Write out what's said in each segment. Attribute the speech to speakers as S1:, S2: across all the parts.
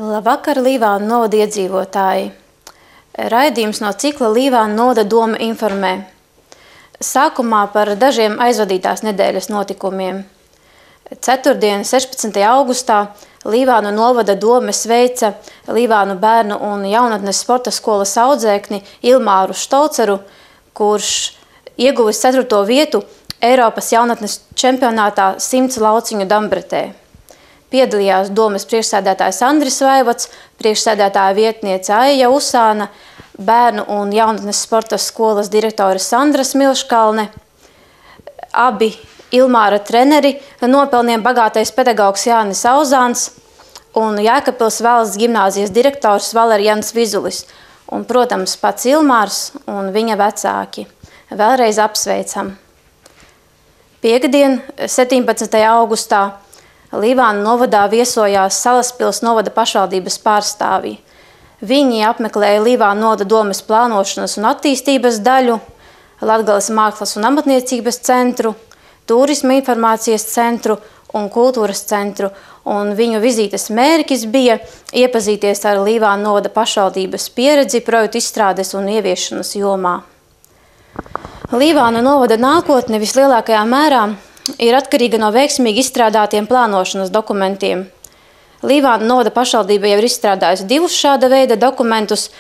S1: Labvakar, Līvānu novada iedzīvotāji! Raidījums no cikla Līvānu novada doma informē. Sākumā par dažiem aizvadītās nedēļas notikumiem. Ceturtdien, 16. augustā, Līvānu novada doma sveica Līvānu bērnu un jaunatnes sporta skolas audzēkni Ilmāru Štolceru, kurš ieguvis 4. vietu Eiropas jaunatnes čempionātā 100 lauciņu dambretē. Piedalījās domas priekšsēdētājs Andris Vaivods, priekšsēdētāja vietniece Aija Usāna, bērnu un jaunatnes sporta skolas direktore Sandra Smilškalne, abi Ilmāra treneri, nopelniem bagātais pedagogs Jānis Auzāns un Jēkabpils valsts gimnāzijas direktors Valerians Vizulis un, protams, pats Ilmārs un viņa vecāki. Vēlreiz apsveicam. Piektdien, 17. augustā, Līvānu novadā viesojās Salaspils novada pašvaldības pārstāvji. Viņi apmeklēja Līvānu novada domes plānošanas un attīstības daļu, Latgales mākslas un amatniecības centru, turisma informācijas centru un kultūras centru, un viņu vizītes mērķis bija iepazīties ar Līvānu novada pašvaldības pieredzi projektu izstrādes un ieviešanas jomā. Līvānu novada nākotne vislielākajā mērā ir atkarīga no veiksmīgi izstrādātiem plānošanas dokumentiem. Līvānu novada pašvaldība jau ir izstrādājusi 2 šāda veida dokumentus.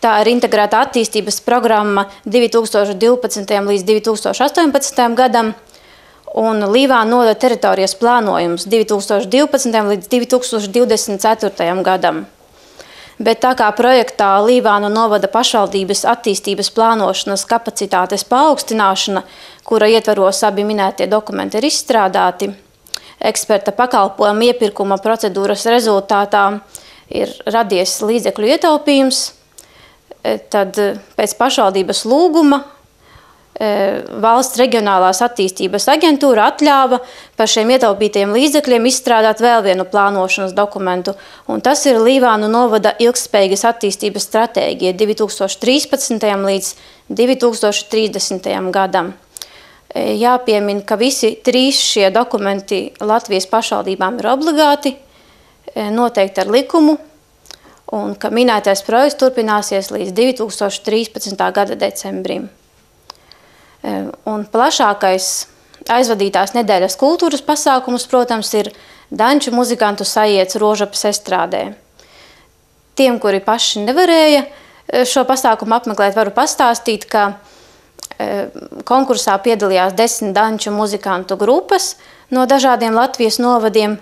S1: Tā ir integrēta attīstības programma 2012. līdz 2018. gadam un Līvānu novada teritorijas plānojums 2012. līdz 2024. gadam. Bet tā kā projektā Līvānu novada pašvaldības attīstības plānošanas kapacitātes paaugstināšana, kura ietvaros abi minētie dokumenti ir izstrādāti, eksperta pakalpojuma iepirkuma procedūras rezultātā ir radies līdzekļu ietaupījums, tad pēc pašvaldības lūguma Valsts reģionālās attīstības aģentūra atļāva par šiem ietaupītiem līdzekļiem izstrādāt vēl vienu plānošanas dokumentu, un tas ir Līvānu novada ilgtspējīgas attīstības stratēģija 2013. līdz 2030. gadam. Jāpiemina, ka visi 3 šie dokumenti Latvijas pašvaldībām ir obligāti, noteikti ar likumu, un ka minētais projekts turpināsies līdz 2013. gada decembrim. Un plašākais aizvadītās nedēļas kultūras pasākums, protams, ir danču muzikantu sajiets Rožapas estrādē. Tiem, kuri paši nevarēja šo pasākumu apmeklēt, varu pastāstīt, ka konkursā piedalījās 10 danču muzikantu grupas no dažādiem Latvijas novadiem,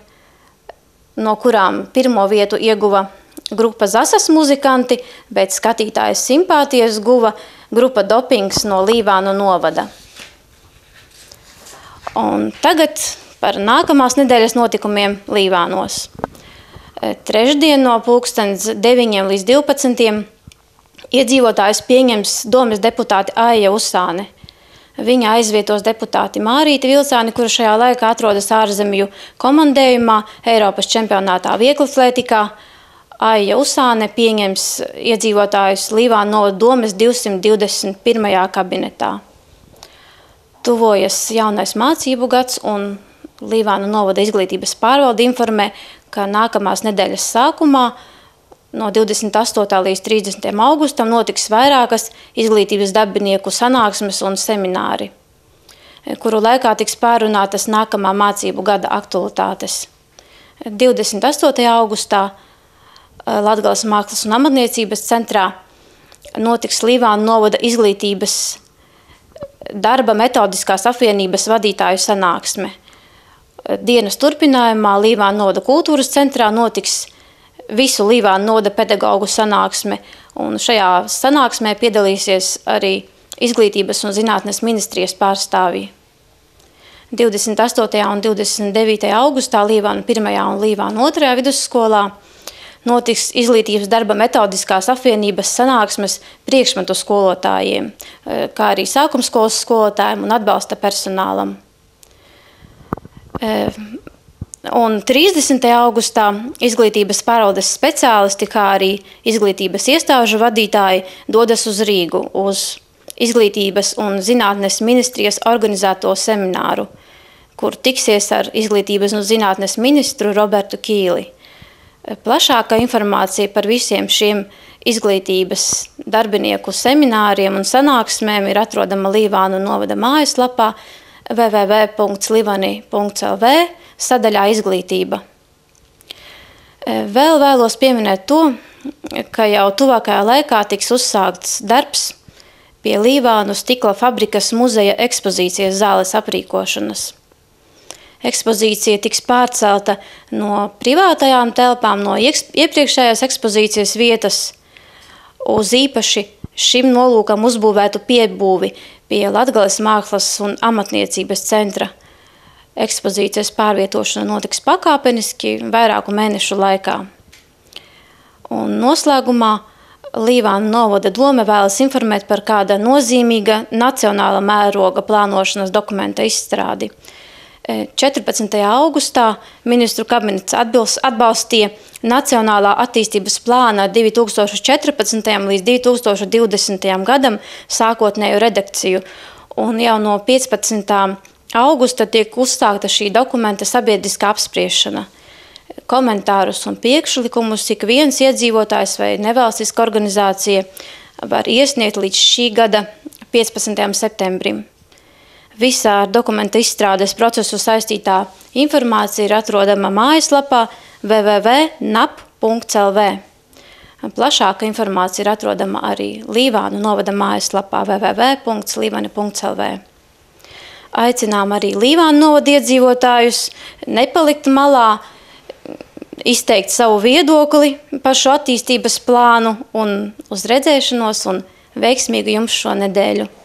S1: no kurām 1. vietu ieguva grupa Zasas muzikanti, bet skatītājas simpātijas guva grupa Dopings no Līvānu novada. Un tagad par nākamās nedēļas notikumiem Līvānos. Trešdien no pulkstens 9 līdz 12 iedzīvotājus pieņems domes deputāti Aija Usāne. Viņa aizvietos deputāti Mārīti Vilcāni, kura šajā laikā atrodas ārzemju komandējumā Eiropas čempionātā vieglatlētikā. Aija Usāne pieņems iedzīvotājus Līvānu novada domes 221. kabinetā. Tuvojas jaunais mācību gads, un Līvānu novada izglītības pārvalde informē, ka nākamās nedēļas sākumā no 28. līdz 30. augustam notiks vairākas izglītības darbinieku sanāksmes un semināri, kuru laikā tiks pārunātas nākamā mācību gada aktualitātes. 28. augustā Latgales mākslas un amatniecības centrā notiks Līvānu novada izglītības darba metodiskās apvienības vadītāju sanāksme. Dienas turpinājumā Līvānu novada kultūras centrā notiks visu Līvānu novada pedagogu sanāksme, un šajā sanāksmē piedalīsies arī Izglītības un zinātnes ministrijas pārstāvji. 28. un 29. augustā Līvānu 1. un Līvānu 2. vidusskolā notiks izglītības darba metodiskās apvienības sanāksmes priekšmetu skolotājiem, kā arī sākumskolas skolotājiem un atbalsta personālam. Un 30. augustā izglītības pārvaldes speciālisti, kā arī izglītības iestāžu vadītāji dodas uz Rīgu, uz Izglītības un zinātnes ministrijas organizēto semināru, kur tiksies ar izglītības un zinātnes ministru Robertu Kīli. Plašāka informācija par visiem šiem izglītības darbinieku semināriem un sanāksmēm ir atrodama Līvānu novada mājaslapā www.livani.lv sadaļā izglītība. Vēl vēlos pieminēt to, ka jau tuvākajā laikā tiks uzsākts darbs pie Līvānu stikla fabrikas muzeja ekspozīcijas zāles aprīkošanas. Ekspozīcija tiks pārcelta no privātajām telpām, no iepriekšējās ekspozīcijas vietas uz īpaši šim nolūkam uzbūvētu piebūvi pie Latgales mākslas un amatniecības centra. Ekspozīcijas pārvietošana notiks pakāpeniski vairāku mēnešu laikā. Un noslēgumā Līvānu novada dome vēlas informēt par kāda nozīmīga nacionāla mēroga plānošanas dokumenta izstrādi. 14. augustā ministru kabinets atbalstīja Nacionālā attīstības plāna 2014. līdz 2020. gadam sākotnēju redakciju, un jau no 15. augusta tiek uzsākta šī dokumenta sabiedriskā apspriešana. Komentārus un priekšlikumus ik viens iedzīvotājs vai nevalstiska organizācija var iesniegt līdz šī gada 15. septembrim. Visā ar dokumenta izstrādes procesu saistītā informācija ir atrodama mājaslapā www.nap.lv. Plašāka informācija ir atrodama arī Līvānu novada mājaslapā www.livani.lv. Aicinām arī Līvānu novada iedzīvotājus nepalikt malā, izteikt savu viedokli par šo attīstības plānu un uz redzēšanos un veiksmīgu jums šo nedēļu.